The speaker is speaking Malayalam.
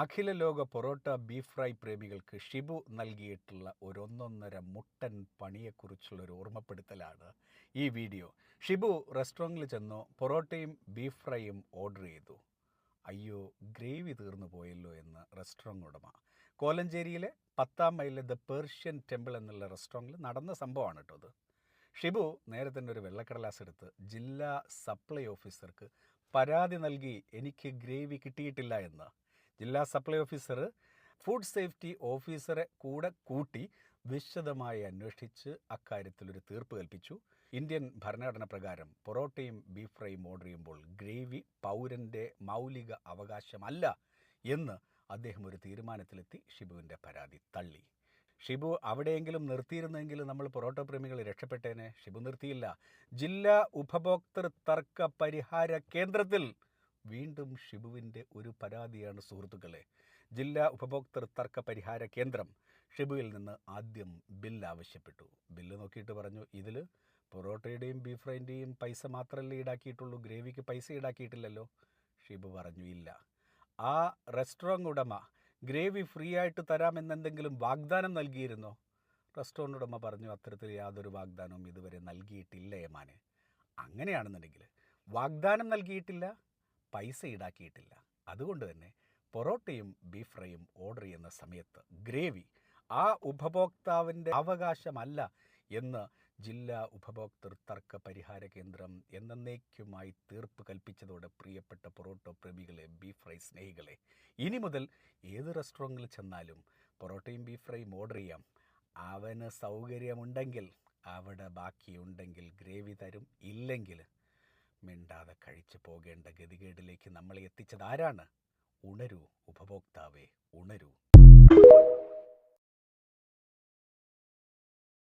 അഖില ലോക പൊറോട്ട ബീഫ് ഫ്രൈ പ്രേമികൾക്ക് ഷിബു നൽകിയിട്ടുള്ള ഒരൊന്നൊന്നര മുട്ടൻ പണിയെക്കുറിച്ചുള്ള ഒരു ഓർമ്മപ്പെടുത്തലാണ് ഈ വീഡിയോ. ഷിബു റെസ്റ്റോറൻറ്റിൽ ചെന്നു പൊറോട്ടയും ബീഫ് ഫ്രൈയും ഓർഡർ ചെയ്തു. അയ്യോ, ഗ്രേവി തീർന്നു പോയല്ലോ എന്ന് റെസ്റ്റോറൻറ്റ് ഉടമ. കോലഞ്ചേരിയിലെ 10-ാം മൈലിലെ ദ പേർഷ്യൻ ടെമ്പിൾ എന്നുള്ള റെസ്റ്റോറൻറ്റിൽ നടന്ന സംഭവമാണ് കേട്ടോ അത്. ഷിബു നേരെ തന്നെ ഒരു വെള്ളക്കടലാസ് എടുത്ത് ജില്ലാ സപ്ലൈ ഓഫീസർക്ക് പരാതി നൽകി, എനിക്ക് ഗ്രേവി കിട്ടിയിട്ടില്ല എന്ന്. ജില്ലാ സപ്ലൈ ഓഫീസർ ഫുഡ് സേഫ്റ്റി ഓഫീസറെ കൂടെ കൂട്ടി വിശദമായി അന്വേഷിച്ച് അക്കാര്യത്തിലൊരു തീർപ്പ് കൽപ്പിച്ചു. ഇന്ത്യൻ ഭരണഘടന പ്രകാരം പൊറോട്ടയും ബീഫ് ഫ്രൈയും ഓർഡർ ചെയ്യുമ്പോൾ ഗ്രേവി പൗരൻ്റെ മൗലിക അവകാശമല്ല എന്ന് അദ്ദേഹം ഒരു തീരുമാനത്തിലെത്തി ഷിബുവിൻ്റെ പരാതി തള്ളി. ഷിബു അവിടെയെങ്കിലും നിർത്തിയിരുന്നെങ്കിൽ നമ്മൾ പൊറോട്ട പ്രേമികൾ രക്ഷപ്പെട്ടേനെ. ഷിബു നിർത്തിയില്ല. ജില്ലാ ഉപഭോക്തൃ തർക്ക പരിഹാര കേന്ദ്രത്തിൽ വീണ്ടും ഷിബുവിൻ്റെ ഒരു പരാതിയാണ് സുഹൃത്തുക്കളെ. ജില്ലാ ഉപഭോക്തൃ തർക്ക പരിഹാര കേന്ദ്രം ഷിബുവിൽ നിന്ന് ആദ്യം ബില്ല് ആവശ്യപ്പെട്ടു. ബില്ല് നോക്കിയിട്ട് പറഞ്ഞു, ഇതിൽ പൊറോട്ടയുടെയും ബീഫ് ഫ്രൈൻ്റെയും പൈസ മാത്രമല്ലേ ഈടാക്കിയിട്ടുള്ളൂ, ഗ്രേവിക്ക് പൈസ ഈടാക്കിയിട്ടില്ലല്ലോ. ഷിബു പറഞ്ഞു, ഇല്ല. ആ റെസ്റ്റോറൻറ്റ് ഉടമ ഗ്രേവി ഫ്രീ ആയിട്ട് തരാമെന്നെന്തെങ്കിലും വാഗ്ദാനം നൽകിയിരുന്നോ? റെസ്റ്റോറൻറ്റ് ഉടമ പറഞ്ഞു, അത്തരത്തിൽ യാതൊരു വാഗ്ദാനവും ഇതുവരെ നൽകിയിട്ടില്ല ഏമാനെ. അങ്ങനെയാണെന്നുണ്ടെങ്കിൽ വാഗ്ദാനം നൽകിയിട്ടില്ല, പൈസ ഈടാക്കിയിട്ടില്ല. അതുകൊണ്ട് തന്നെ പൊറോട്ടയും ബീഫ് ഫ്രൈയും ഓർഡർ ചെയ്യുന്ന സമയത്ത് ഗ്രേവി ആ ഉപഭോക്താവിൻ്റെ അവകാശമല്ല എന്ന് ജില്ലാ ഉപഭോക്തൃ തർക്ക പരിഹാര കേന്ദ്രം എന്നേക്കുമായി തീർപ്പ് കൽപ്പിച്ചതോടെ പ്രിയപ്പെട്ട പൊറോട്ട പ്രേമികളെ, ബീഫ് ഫ്രൈ സ്നേഹികളെ, ഇനി മുതൽ ഏത് റെസ്റ്റോറൻറ്റിൽ ചെന്നാലും പൊറോട്ടയും ബീഫ് ഫ്രൈയും ഓർഡർ ചെയ്യാം. അവന് സൗകര്യമുണ്ടെങ്കിൽ, അവിടെ ബാക്കിയുണ്ടെങ്കിൽ ഗ്രേവി തരും, ഇല്ലെങ്കിൽ മിണ്ടാതെ കഴിച്ചു പോകേണ്ട ഗതികേടിലേക്ക് നമ്മളെ എത്തിച്ചത് ആരാണ്? ഉണരൂ ഉപഭോക്താവേ, ഉണരൂ.